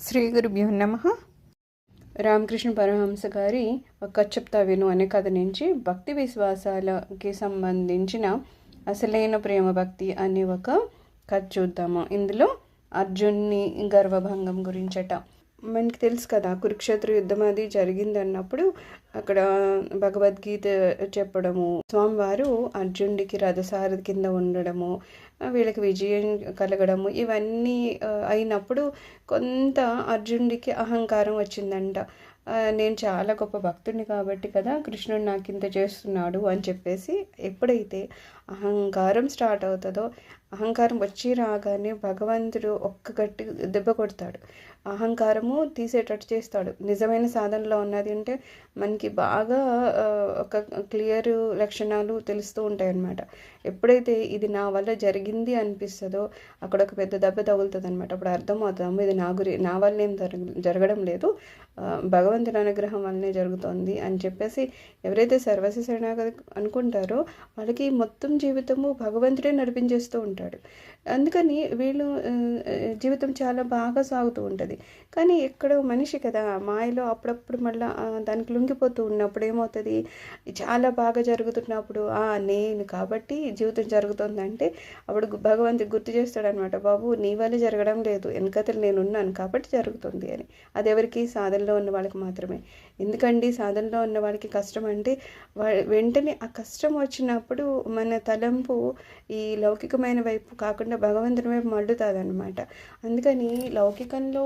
శ్రీ గురుభ్యో నమః. రామకృష్ణ పరమహంస గారి ఒక చెప్తా విను అనే కథ నుంచి భక్తి విశ్వాసాలకి సంబంధించిన అసలైన ప్రేమ భక్తి అనే ఒక కథ చూద్దాము. ఇందులో అర్జున్ని గర్వభంగం గురించట. మనకి తెలుసు కదా, కురుక్షేత్ర యుద్ధం అది జరిగింది అన్నప్పుడు అక్కడ భగవద్గీత చెప్పడము, స్వామివారు అర్జునుడికి రథసారథి కింద ఉండడము, వీళ్ళకి విజయం కలగడము, ఇవన్నీ అయినప్పుడు కొంత అర్జునుడికి అహంకారం వచ్చిందంట. నేను చాలా గొప్ప భక్తుడిని కాబట్టి కదా కృష్ణుడు నాకు ఇంత చేస్తున్నాడు అని చెప్పేసి ఎప్పుడైతే అహంకారం స్టార్ట్ అవుతుందో, అహంకారం వచ్చి రాగానే భగవంతుడు ఒక్క గట్టి దెబ్బ కొడతాడు, అహంకారము తీసేటట్టు చేస్తాడు. నిజమైన సాధనలో ఉన్నది అంటే మనకి బాగా ఒక క్లియర్ లక్షణాలు తెలుస్తూ ఉంటాయి అన్నమాట. ఎప్పుడైతే ఇది నా వల్ల జరిగింది అనిపిస్తుందో అక్కడ ఒక పెద్ద దెబ్బ తగులుతుంది అనమాట. అప్పుడు అర్థమవుతాము ఇది నా వల్ల ఏం జరగడం లేదు, భగవంతుని అనుగ్రహం వల్లనే జరుగుతోంది అని చెప్పేసి ఎవరైతే సర్వస్వ శరణాగతి అనుకుంటారో వాళ్ళకి మొత్తం జీవితము భగవంతుడే నడిపించేస్తూ ఉంటాడు. అందుకని వీళ్ళు జీవితం చాలా బాగా సాగుతూ ఉంటుంది. కానీ ఎక్కడో మనిషి కదా, మాయలో అప్పుడప్పుడు మళ్ళీ దానికి లొంగిపోతూ ఉన్నప్పుడు ఏమవుతుంది, చాలా బాగా జరుగుతున్నప్పుడు నేను కాబట్టి జీవితం జరుగుతుందంటే అప్పుడు భగవంతుడు గుర్తు చేస్తాడనమాట, బాబు నీ వల్ల జరగడం లేదు, వెనకతలు నేను ఉన్నాను కాబట్టి జరుగుతుంది అని. అది ఎవరికి? సాధనలో ఉన్న వాళ్ళకి మాత్రమే. ఎందుకండి సాధనలో ఉన్న వాళ్ళకి కష్టం అంటే వెంటనే ఆ కష్టం వచ్చినప్పుడు మన తలంపు ఈ లౌకికమైన వైపు కాకుండా భగవంతుని వైపు మళ్ళుతుంది అనమాట. అందుకని లౌకికంలో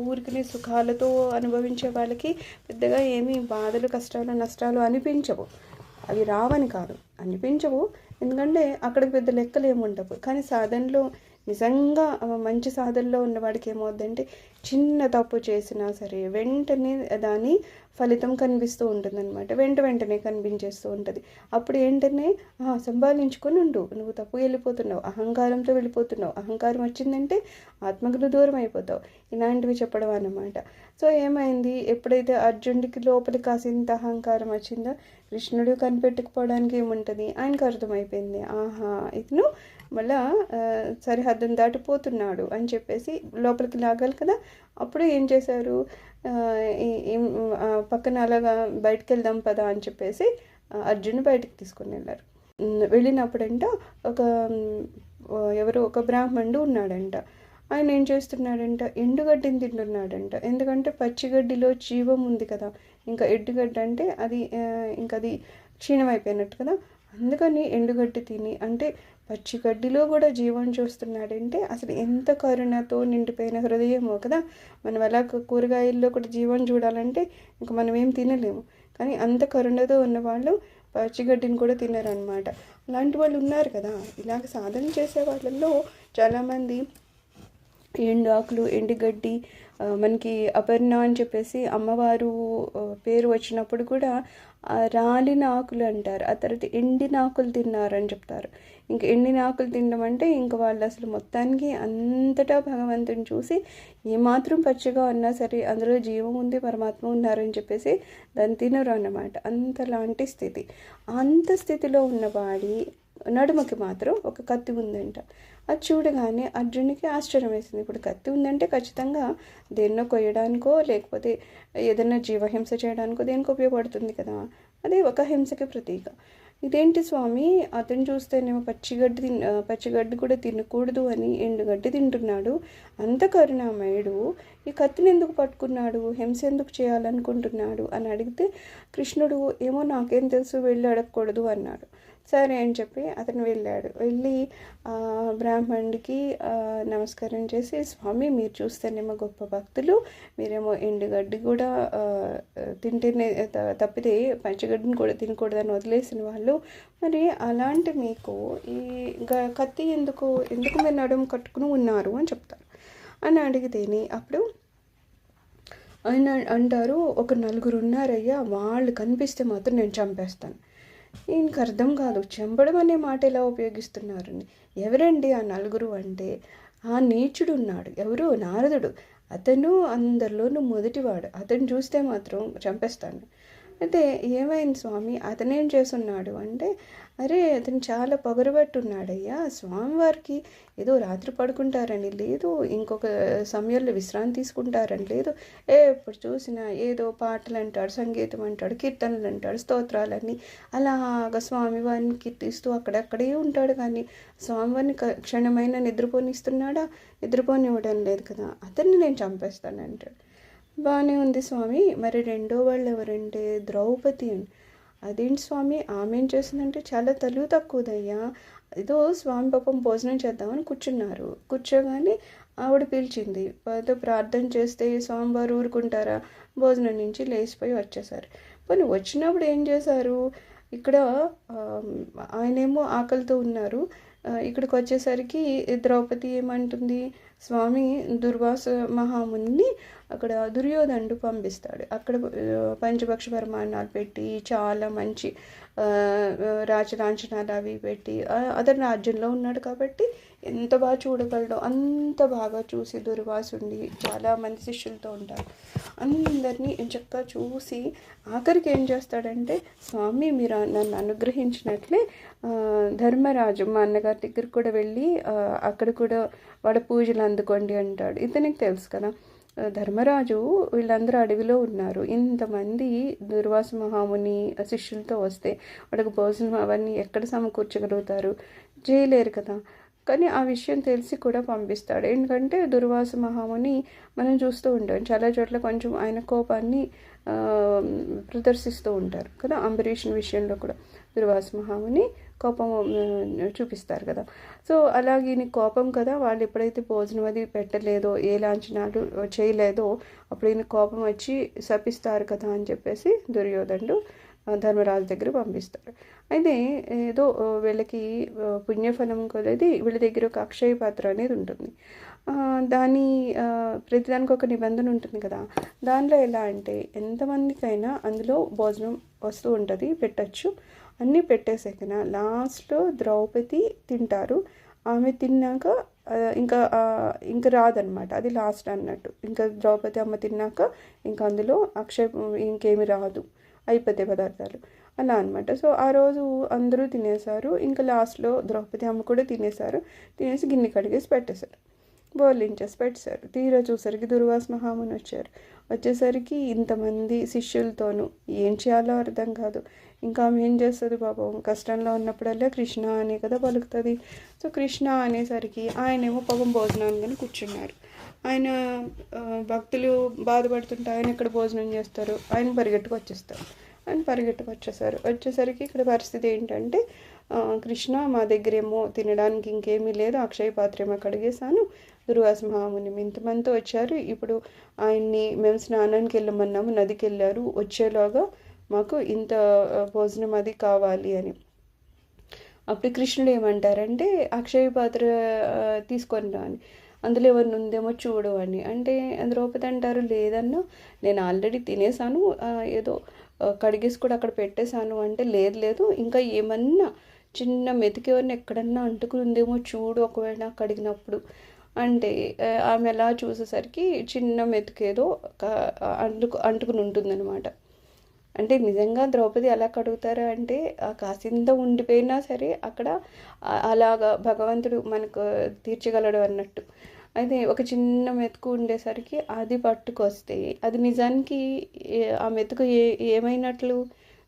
ఊరికి సుఖాలతో అనుభవించే వాళ్ళకి పెద్దగా ఏమీ బాధలు, కష్టాలు, నష్టాలు అనిపించవు. అవి రావని కాదు, అనిపించవు. ఎందుకంటే అక్కడికి పెద్ద లెక్కలు ఏముండవు. కానీ సాధనలో నిజంగా మంచి సాధనలో ఉన్నవాడికి ఏమవుద్దంటే చిన్న తప్పు చేసినా సరే వెంటనే దాని ఫలితం కనిపిస్తూ ఉంటుంది అనమాట. వెంటనే కనిపించేస్తూ ఉంటుంది. అప్పుడు ఏంటనే సంభాలించుకొని ఉండు, నువ్వు తప్పు వెళ్ళిపోతున్నావు, అహంకారంతో వెళ్ళిపోతున్నావు, అహంకారం వచ్చిందంటే ఆత్మకు దూరం అయిపోతావు, ఇలాంటివి చెప్పడం అన్నమాట. సో ఏమైంది, ఎప్పుడైతే అర్జునుడికి లోపలి కాసింత అహంకారం వచ్చిందో కృష్ణుడు కనిపెట్టుకుపోవడానికి ఏముంటుంది, ఆయనకు అర్థమైపోయింది, ఇతను మళ్ళా సరిహద్దును దాటిపోతున్నాడు అని చెప్పేసి లోపలికి లాగాలి కదా. అప్పుడు ఏం చేశారు, పక్కన అలాగా బయటకు వెళ్దాం పదా అని చెప్పేసి అర్జును బయటికి తీసుకుని వెళ్ళారు. వెళ్ళినప్పుడంట ఒక బ్రాహ్మణుడు ఉన్నాడంట. ఆయన ఏం చేస్తున్నాడంట, ఎండుగడ్డిని తింటున్నాడంట. ఎందుకంటే పచ్చిగడ్డిలో జీవం ఉంది కదా, ఇంకా ఎండుగడ్డి అంటే అది క్షీణమైపోయినట్టు కదా. అందుకని ఎండుగడ్డి తిని, అంటే పచ్చిగడ్డిలో కూడా జీవం చూస్తున్నాడంటే అసలు ఎంత కరుణతో నిండిపోయిన హృదయమో కదా. మనం అలా కూరగాయల్లో కూడా జీవం చూడాలంటే ఇంకా మనం ఏం తినలేము. కానీ అంత కరుణతో ఉన్నవాళ్ళు పచ్చిగడ్డిని కూడా తినరనమాట. అలాంటి వాళ్ళు ఉన్నారు కదా. ఇలాగ సాధన చేసే వాళ్ళల్లో చాలామంది ఎండు ఆకులు, ఎండుగడ్డి, మనకి అపర్ణ అని చెప్పేసి అమ్మవారు పేరు వచ్చినప్పుడు కూడా రాలిన ఆకులు అంటారు. ఆ తర్వాత ఎండిన ఆకులు తిన్నారని చెప్తారు. ఇంకా ఎండిన ఆకులు తినడం అంటే ఇంకా వాళ్ళు అసలు మొత్తానికి అంతటా భగవంతుని చూసి ఏమాత్రం పచ్చిగా ఉన్నా సరే అందులో జీవం ఉంది, పరమాత్మ ఉన్నారని చెప్పేసి దాన్ని తినరు అన్నమాట. అంతలాంటి స్థితి. అంత స్థితిలో ఉన్నవాడి నడుమకి మాత్రం ఒక కత్తి ఉందంట. అది చూడగానే అర్జునికి ఆశ్చర్యం వేసింది. ఇప్పుడు కత్తి ఉందంటే ఖచ్చితంగా దేన్నో కొయ్యడానికో లేకపోతే ఏదైనా జీవహింస చేయడానికో దేనికి ఉపయోగపడుతుంది కదా. అది ఒక హింసకి ప్రతీక. ఇదేంటి స్వామి, అతను చూస్తేనేమో పచ్చిగడ్డి కూడా తినకూడదు అని ఎండుగడ్డి తింటున్నాడు, అంత కరుణామయుడు ఈ కత్తిని ఎందుకు పట్టుకున్నాడు, హింస ఎందుకు చేయాలనుకుంటున్నాడు అని అడిగితే కృష్ణుడు ఏమో నాకేం తెలుసు, వెళ్ళి అడగకూడదు అన్నాడు. సరే అని చెప్పి అతను వెళ్ళాడు. వెళ్ళి బ్రాహ్మణుడికి నమస్కారం చేసి, స్వామి మీరు చూస్తేనేమో గొప్ప భక్తులు, మీరేమో ఎండుగడ్డి కూడా తింటేనే తప్పితే పచ్చిగడ్డిని కూడా తినకూడదని వదిలేసిన వాళ్ళు, మరి అలాంటి మీకు ఈ కత్తి ఎందుకు మీరు నడుము కట్టుకుని ఉన్నారు అని చెప్తారు అని అడిగితేనే అప్పుడు ఆయన అంటారు, ఒక 4 ఉన్నారయ్యా, వాళ్ళు కనిపిస్తే మాత్రం నేను చంపేస్తాను. ఈయనకు అర్థం కాదు, చంపడం అనే మాట ఎలా ఉపయోగిస్తున్నారని. ఎవరండి ఆ 4 అంటే ఆ నీచుడు ఉన్నాడు, ఎవరు, నారదుడు. అతను అందరిలోనూ మొదటివాడు, అతను చూస్తే మాత్రం చంపేస్తాను. అయితే ఏమైంది స్వామి, అతనేం చేస్తున్నాడు అంటే, అరే అతను చాలా పొగరుబట్టున్నాడయ్యా, స్వామివారికి ఏదో రాత్రి పడుకుంటారని లేదు, ఇంకొక సమయంలో విశ్రాంతి తీసుకుంటారని లేదు, ఎప్పుడు చూసినా ఏదో పాటలు అంటాడు, సంగీతం అంటాడు, కీర్తనలు అంటాడు, స్తోత్రాలన్నీ అలాగ స్వామివారిని కీర్తిస్తూ అక్కడక్కడే ఉంటాడు. కానీ స్వామివారిని క్షణమైన నిద్రపోనిస్తున్నాడా? నిద్రపోనివ్వడం లేదు కదా. అతన్ని నేను చంపేస్తానంటాడు. బాగానే ఉంది స్వామి, మరి రెండో వాళ్ళు ఎవరంటే ద్రౌపది అని. అదేంటి స్వామి, ఆమె ఏం చేసిందంటే చాలా తెలివి తక్కువదయ్యా. ఏదో స్వామి పాపం భోజనం చేద్దామని కూర్చున్నారు, కూర్చోగానే ఆవిడ పిలిచింది, ఏదో ప్రార్థన చేస్తే స్వామివారు ఊరుకుంటారా, భోజనం నుంచి లేచిపోయి వచ్చేసారు. పోనీ వచ్చినప్పుడు ఏం చేశారు, ఇక్కడ ఆయనేమో ఆకలితో ఉన్నారు, ఇక్కడికి వచ్చేసరికి ద్రౌపది ఏమంటుంది, స్వామి దుర్వాస మహాముని అక్కడ దుర్యోధనుడు పంపిస్తాడు. అక్కడ పంచభక్ష పరిమాణాలు పెట్టి చాలా మంచి రాజలాంఛనాలు అవి పెట్టి, అతను రాజ్యంలో ఉన్నాడు కాబట్టి ఎంత బాగా చూడగలడో అంత బాగా చూసి దుర్వాసుండి చాలా మంది శిష్యులతో ఉంటారు, అందరినీ చక్కగా చూసి ఆఖరికి ఏం చేస్తాడంటే, స్వామి మీరు నన్ను అనుగ్రహించినట్లే ధర్మరాజు మా అన్నగారి దగ్గరికి కూడా వెళ్ళి అక్కడ కూడా వాడు పూజలు అందుకోండి అంటాడు. ఇతనికి తెలుసు కదా ధర్మరాజు వీళ్ళందరూ అడవిలో ఉన్నారు, ఇంతమంది దుర్వాస మహాముని శిష్యులతో వస్తే వాడికి భోజనం అవన్నీ ఎక్కడ సమకూర్చగలుగుతారు, చేయలేరు కదా. కానీ ఆ విషయం తెలిసి కూడా పంపిస్తాడు. ఎందుకంటే దుర్వాస మహాముని మనం చూస్తూ ఉంటాం చాలా చోట్ల కొంచెం ఆయన కోపాన్ని ప్రదర్శిస్తూ ఉంటారు కదా. అంబరీషుని విషయంలో కూడా దుర్వాస మహాముని కోపం చూపిస్తారు కదా. సో అలాగే ఈయన కోపం కదా, వాళ్ళు ఎప్పుడైతే భోజనం అది పెట్టలేదో, ఏ లాంఛనాలు చేయలేదో, అప్పుడు ఈయన కోపం వచ్చి శపిస్తారు కదా అని చెప్పేసి దుర్యోధనుడు ధర్మరాజు దగ్గర పంపిస్తారు. అయితే ఏదో వీళ్ళకి పుణ్యఫలం కొలది వీళ్ళ దగ్గర ఒక అక్షయ పాత్ర అనేది ఉంటుంది. దాని ప్రతిదానికి ఒక నిబంధన ఉంటుంది కదా. దానిలో ఎలా అంటే ఎంతమందికైనా అందులో భోజనం వస్తూ ఉంటుంది, పెట్టచ్చు. అన్నీ పెట్టేసాకనా లాస్ట్లో ద్రౌపది తింటారు. ఆమె తిన్నాక ఇంకా రాదనమాట, అది లాస్ట్ అన్నట్టు. ఇంకా ద్రౌపది అమ్మ తిన్నాక ఇంకా అందులో ఇంకేమి రాదు, అయిపోతాయి పదార్థాలు అలా అనమాట. సో ఆ రోజు అందరూ తినేశారు. ఇంకా లాస్ట్లో ద్రౌపది అమ్మ కూడా తినేసి గిన్నె కడిగేసి పెట్టేశారు, బోర్లించేసి పెట్టేశారు. తీరా చూసరికి దుర్వాస మహాముని వచ్చేసరికి ఇంతమంది శిష్యులతోనూ ఏం చేయాలో అర్థం కాదు. ఇంకా ఆమె ఏం చేస్తుంది పాపం, కష్టంలో ఉన్నప్పుడల్లా కృష్ణ అనే కదా పలుకుతుంది. సో కృష్ణ అనేసరికి ఆయనేమో పాపం భోజనాన్ని కూర్చున్నారు. ఆయన భక్తులు బాధపడుతుంటే ఆయన ఇక్కడ భోజనం చేస్తారు, ఆయన పరిగెట్టుకు వచ్చేసరికి ఇక్కడ పరిస్థితి ఏంటంటే, కృష్ణ మా దగ్గర ఏమో తినడానికి ఇంకేమీ లేదు, అక్షయ పాత్ర ఏమో కడిగేశాను, దుర్వాస మహాముని ఇంతమందితో వచ్చారు, ఇప్పుడు ఆయన్ని మేము స్నానానికి వెళ్ళమన్నాము, నదికి వెళ్ళారు, వచ్చేలాగా మాకు ఇంత భోజనం అది కావాలి అని. అప్పుడు కృష్ణుడు ఏమంటారంటే, అక్షయ పాత్ర తీసుకొని రా అని, అందులో ఎవరిని ఉందేమో చూడు అని. అంటే ద్రౌపది అంటారు, లేదన్నా నేను ఆల్రెడీ తినేసాను, ఏదో కడిగేసి కూడా అక్కడ పెట్టేశాను అంటే, లేదు ఇంకా ఏమన్నా చిన్న మెతికేవన్నీ ఎక్కడన్నా అంటుకుని ఉందేమో చూడు ఒకవేళ కడిగినప్పుడు అంటే, ఆమె అలా చూసేసరికి చిన్న మెతుకేదో అంటుకుని ఉంటుందన్నమాట. అంటే నిజంగా ద్రౌపది అలా కడుగుతారా అంటే, కాసింత ఉండిపోయినా సరే అక్కడ అలాగా భగవంతుడు మనకు తీర్చగలడు అన్నట్టు. అయితే ఒక చిన్న మెతుకు ఉండేసరికి అది పట్టుకొస్తే అది నిజానికి ఆ మెతుకు ఏమైనట్లు,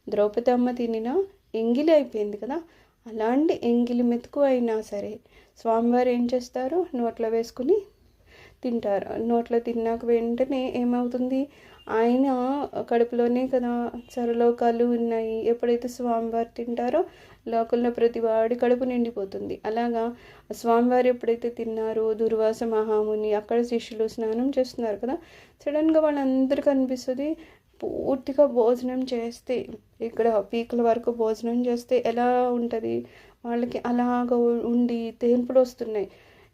ద్రౌపది అమ్మ తినినా ఎంగిలి అయిపోయింది కదా. అలాంటి ఎంగిలి మెతుకు అయినా సరే స్వామివారు ఏం చేస్తారు, నోట్లో వేసుకుని తింటారు. నోట్లో తిన్నాక వెంటనే ఏమవుతుంది, ఆయన కడుపులోనే కదా సర్వలోకాలు ఉన్నాయి. ఎప్పుడైతే స్వామివారు తింటారో లోకంలో ప్రతి వాడి కడుపు నిండిపోతుంది. అలాగా స్వామివారు ఎప్పుడైతే తిన్నారో, దుర్వాస మహాముని అక్కడ శిష్యులు స్నానం చేస్తున్నారు కదా, సడన్గా వాళ్ళందరికీ అనిపిస్తుంది, పూర్తిగా భోజనం చేస్తే ఇక్కడ పీకల వరకు భోజనం చేస్తే ఎలా ఉంటుంది వాళ్ళకి, అలాగ ఉండి తేన్పులు వస్తున్నాయి.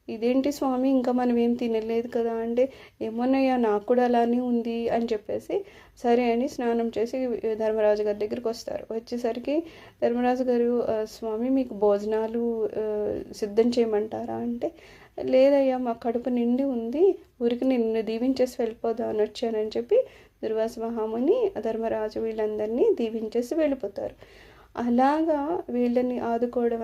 ఇదేంటి స్వామి ఇంకా మనం ఏం తినలేదు కదా అంటే, ఏమోనయ్యా నాకు కూడా అలానే ఉంది అని చెప్పేసి సరే అని స్నానం చేసి ధర్మరాజు గారి దగ్గరికి వచ్చేసరికి ధర్మరాజు గారు, స్వామి మీకు భోజనాలు సిద్ధం చేయమంటారా అంటే, లేదయ్యా మా కడుపు నిండి ఉంది, ఊరికి నిన్ను దీవించేసి వెళ్ళిపోదామని వచ్చానని చెప్పి దుర్వాస మహాముని ధర్మరాజు వీళ్ళందరినీ దీవించేసి వెళ్ళిపోతారు. అలాగా వీళ్ళని ఆదుకోవడం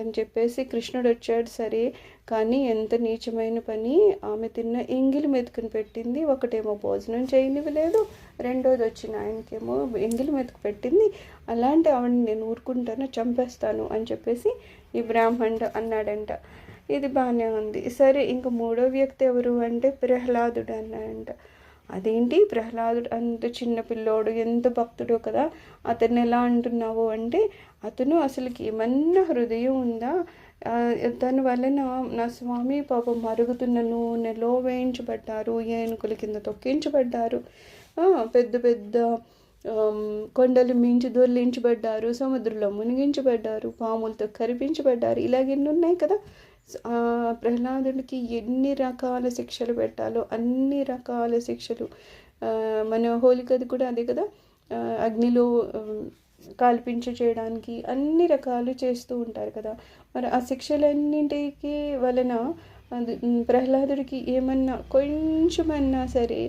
అని చెప్పేసి కృష్ణుడు వచ్చాడు సరే, కానీ ఎంత నీచమైన పని, ఆమె తిన్న ఎంగిలి మెతుకుని పెట్టింది. ఒకటేమో భోజనం చేయనివ్వలేదు, రెండోది వచ్చిన ఆయనకేమో ఎంగిలి మెతుకు పెట్టింది. అలాంటి ఆవిడని నేను ఊరుకుంటాను, చంపేస్తాను అని చెప్పేసి ఈ బ్రాహ్మణుడు అన్నాడంట. ఇది బాగానే ఉంది. సరే, ఇంక మూడో వ్యక్తి ఎవరు అంటే ప్రహ్లాదుడు అన్నాడంట. అదేంటి ప్రహ్లాదుడు అంత చిన్న పిల్లోడు, ఎంత భక్తుడో కదా, అతన్ని ఎలా అంటున్నావు అంటే, అతను అసలుకి ఏమన్నా హృదయం ఉందా, దాని వలన నా స్వామి పాపం మరుగుతున్న నూనెలో వేయించబడ్డారు, ఏనుగుల కింద తొక్కించబడ్డారు, పెద్ద పెద్ద కొండలు మించి దొర్లించబడ్డారు, సముద్రంలో మునిగించబడ్డారు, పాములతో కరిపించబడ్డారు. ఇలాగెన్ని ఉన్నాయి కదా. ప్రహ్లాదుడికి ఎన్ని రకాల శిక్షలు పెట్టాలో అన్ని రకాల శిక్షలు. మన హోలికది కూడా అదే కదా, అగ్నిలో చేయడానికి అన్ని రకాలు చేస్తూ ఉంటారు కదా. మరి ఆ శిక్షలన్నింటికి వలన ప్రహ్లాదుడికి ఏమన్నా కొంచెమన్నా సరే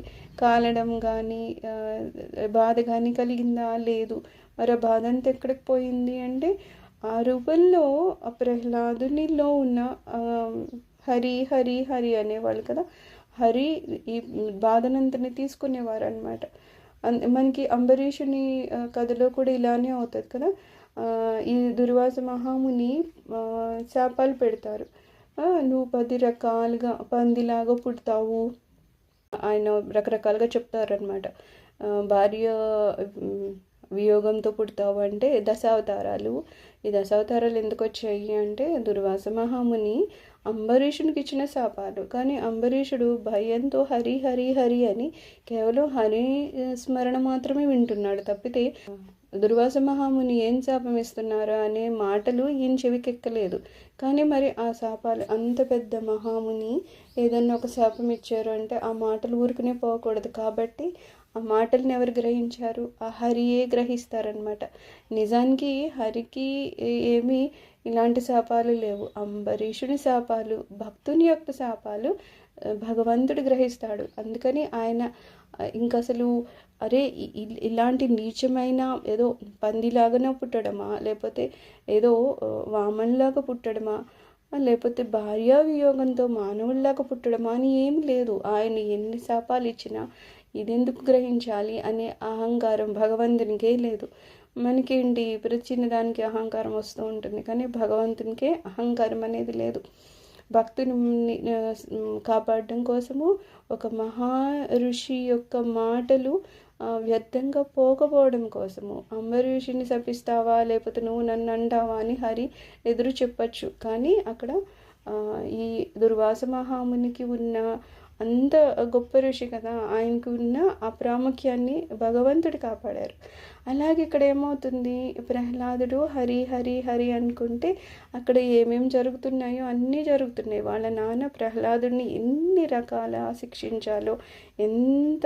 కాలడం కానీ బాధ కానీ కలిగిందా? లేదు. మరి ఆ బాధ అంతా ఎక్కడికి పోయింది అంటే, ఆ రూపంలో ఆ ప్రహ్లాదునిలో ఉన్న హరి హరి హరి అనేవాళ్ళు కదా, హరి ఈ బాధనంతని తీసుకునేవారు అనమాట. మనకి అంబరీషుని కథలో కూడా ఇలానే అవుతుంది కదా. ఈ దుర్వాస మహాముని శాపాలు పెడతారు, నువ్వు 10 రకాలుగా పందిలాగా పుడతావు, ఆయన రకరకాలుగా చెప్తారనమాట. భార్య వియోగంతో పుడతావు అంటే దశావతారాలు. ఈ దశావతారాలు ఎందుకు వచ్చాయి అంటే దుర్వాస మహాముని అంబరీషునికి ఇచ్చిన శాపాలు. కానీ అంబరీషుడు భయంతో హరి హరి హరి అని కేవలం హరి స్మరణ మాత్రమే వింటున్నాడు తప్పితే దుర్వాస మహాముని ఏం శాపం ఇస్తున్నారా అనే మాటలు ఈయన చెవికెక్కలేదు. కానీ మరి ఆ శాపాలు, అంత పెద్ద మహాముని ఏదన్నా ఒక శాపం ఇచ్చారు అంటే ఆ మాటలు ఊరుకునే పోకూడదు. కాబట్టి ఆ మాటలను ఎవరు గ్రహించారు? ఆ హరియే గ్రహిస్తారనమాట. నిజానికి హరికి ఏమీ ఇలాంటి శాపాలు లేవు. అంబరీషుని శాపాలు, భక్తుని యొక్క శాపాలు భగవంతుడు గ్రహిస్తాడు. అందుకని ఆయన ఇంకసలు అరే ఇలాంటి నీచమైన ఏదో పందిలాగానే పుట్టడమా, లేకపోతే ఏదో వామన్లాగా పుట్టడమా, లేకపోతే భార్యా వియోగంతో మానవుల్లాగా పుట్టడమా అని ఏం లేదు. ఆయన ఎన్ని శాపాలు ఇచ్చినా ఇదెందుకు గ్రహించాలి అనే అహంకారం భగవంతునికే లేదు. మనకేంటి ప్రతి చిన్నదానికి అహంకారం వస్తూ ఉంటుంది, కానీ భగవంతునికే అహంకారం అనేది లేదు. భక్తుని కాపాడడం కోసము ఒక మహా ఋషి యొక్క మాటలు వ్యర్థంగా పోకపోవడం కోసము అంబరీషుని శపిస్తావా లేకపోతే నువ్వు నన్ను అంటావా అని హరి ఎదురు చెప్పచ్చు. కానీ అక్కడ ఈ దుర్వాస మహామునికి ఉన్న అంత గొప్ప ఋషి కదా, ఆయనకు ఉన్న ఆ ప్రాముఖ్యాన్ని భగవంతుడు కాపాడారు. అలాగే ఇక్కడ ఏమవుతుంది, ప్రహ్లాదుడు హరి హరి హరి అనుకుంటే అక్కడ ఏమేమి జరుగుతున్నాయో అన్నీ జరుగుతున్నాయి. వాళ్ళ నాన్న ప్రహ్లాదుడిని ఎన్ని రకాల శిక్షించాలో, ఎంత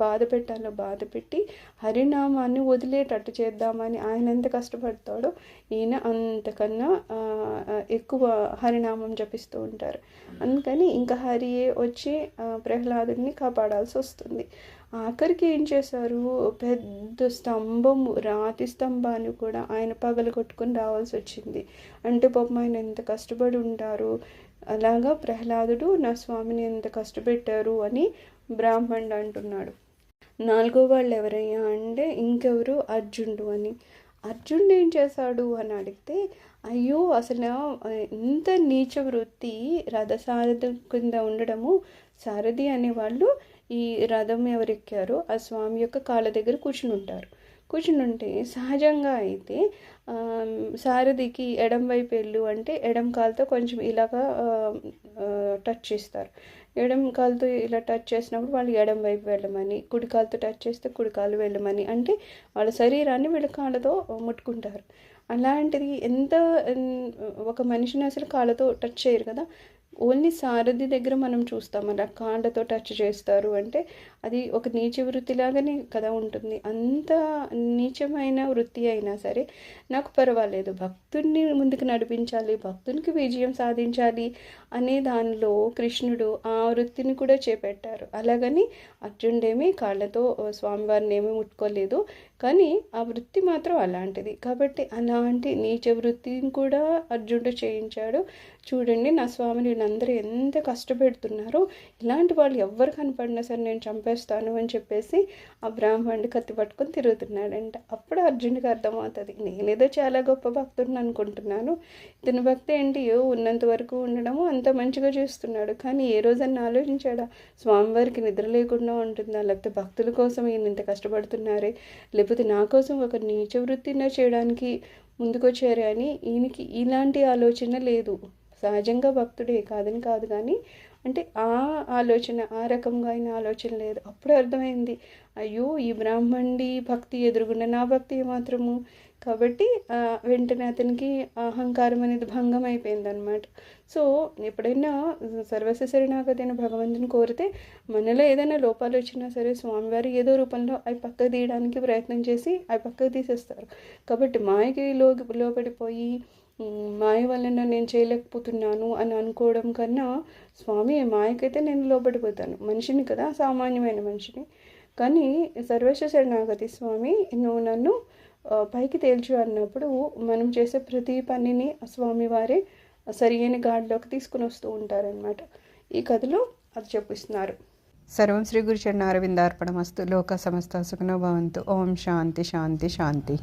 బాధ పెట్టాలో బాధ పెట్టి హరినామాన్ని వదిలేటట్టు చేద్దామని ఆయన ఎంత కష్టపడతాడో ఈయన అంతకన్నా ఎక్కువ హరినామం జపిస్తూ ఉంటారు. అందుకని ఇంకా హరియే వచ్చి ప్రహ్లాదుడిని కాపాడాల్సి వస్తుంది. ఆఖరికి ఏం చేశారు, పెద్ద స్తంభం, రాతి స్తంభాన్ని కూడా ఆయన పగలు కొట్టుకుని రావాల్సి వచ్చింది. అంటే పాపం ఆయన ఎంత కష్టపడి ఉంటారు. అలాగా ప్రహ్లాదుడు నా స్వామిని ఎంత కష్టపెట్టారు అని బ్రాహ్మణుడు అంటున్నాడు. 4వ వాళ్ళు ఎవరయ్యా అంటే ఇంకెవరు, అర్జునుడు అని. అర్జునుడు ఏం చేశాడు అని అడిగితే, అయ్యో అసలు ఇంత నీచ వృత్తి రథసారథి కింద ఉండడము. సారథి అనేవాళ్ళు ఈ రథం ఎవరెక్కారో ఆ స్వామి యొక్క కాళ్ళ దగ్గర కూర్చుని ఉంటే సహజంగా అయితే సారథికి ఎడం వైపు వెళ్ళు అంటే ఎడం కాలుతో కొంచెం ఇలాగా టచ్ చేస్తారు. ఎడం కాలుతో ఇలా టచ్ చేసినప్పుడు వాళ్ళు ఎడం వైపు వెళ్ళమని, కుడి కాలుతో టచ్ చేస్తే కుడి కాలు వెళ్ళమని, అంటే వాళ్ళ శరీరాన్ని వీళ్ళ కాళ్ళతో ముట్టుకుంటారు. అలాంటిది ఎంత ఒక మనిషిని అసలు కాళ్ళతో టచ్ చేయరు కదా. ఓన్లీ సారథి దగ్గర మనం చూస్తాం అలా కాళ్ళతో టచ్ చేస్తారు అంటే అది ఒక నీచ వృత్తిలాగానే కదా ఉంటుంది. అంత నీచమైన వృత్తి అయినా సరే నాకు పర్వాలేదు, భక్తుడిని ముందుకు నడిపించాలి, భక్తునికి విజయం సాధించాలి అనే దానిలో కృష్ణుడు ఆ వృత్తిని కూడా చేపట్టారు. అలాగని అర్జునుడేమి కాళ్ళతో స్వామివారిని ఏమీ ముట్టుకోలేదు, కానీ ఆ వృత్తి మాత్రం అలాంటిది. కాబట్టి అలాంటి నీచ వృత్తిని కూడా అర్జునుడు చేయించాడు. చూడండి నా స్వామిని వీళ్ళందరూ ఎంత కష్టపెడుతున్నారో, ఇలాంటి వాళ్ళు ఎవ్వరు కనపడినా సరే నేను చంపేస్తాను అని చెప్పేసి ఆ బ్రాహ్మణుడు కత్తి పట్టుకొని తిరుగుతున్నాడంట. అప్పుడు అర్జునుడికి అర్థమవుతుంది, నేనేదో చాలా గొప్ప భక్తుడిని అనుకుంటున్నాను, ఇతని భక్తి ఏంటి ఉన్నంత వరకు ఉండడము అంత మంచిగా చేస్తున్నాడు, కానీ ఏ రోజన్నా ఆలోచించాడా స్వామివారికి నిద్ర లేకుండా ఉంటుందా, లేకపోతే భక్తుల కోసం ఈయన ఇంత కష్టపడుతున్నారే, లేకపోతే నా కోసం ఒక నీచ వృత్తిని చేయడానికి ముందుకొచ్చారే అని ఈయనకి ఇలాంటి ఆలోచన లేదు. సహజంగా భక్తుడే కాదని కాదు, కానీ అంటే ఆ ఆలోచన ఆ రకంగా అయిన ఆలోచన లేదు. అప్పుడే అర్థమైంది, అయ్యో ఈ బ్రాహ్మణుడి భక్తి ఎదురుగుండా నా భక్తి ఏమాత్రము. కాబట్టి వెంటనే అతనికి అహంకారం అనేది భంగం అయిపోయింది అనమాట. సో ఎప్పుడైనా సర్వస్వ శరణాగతి భగవంతుని కోరితే మనలో ఏదైనా లోపాలు వచ్చినా సరే స్వామివారి ఏదో రూపంలో అవి పక్కకు తీయడానికి ప్రయత్నం చేసి అవి పక్కకు తీసేస్తారు. కాబట్టి మాయకి లోపడిపోయి మాయ వలన నేను చేయలేకపోతున్నాను అని అనుకోవడం కన్నా, స్వామి మాయకైతే నేను లోబడిపోతాను, మనిషిని కదా, సామాన్యమైన మనిషిని, కానీ సర్వస్వ శరణాగతి స్వామి నువ్వు నన్ను పైకి తేల్చు అన్నప్పుడు మనం చేసే ప్రతి పనిని స్వామి వారే సరి అయిన గాడిలోకి తీసుకుని వస్తూ ఉంటారనమాట. ఈ కథలో అది చెప్పిస్తున్నారు. సర్వం శ్రీ గురు చరణారవిందార్పణమస్తు. లోక సమస్త సుఖినో భవంతు. ఓం శాంతి శాంతి శాంతి.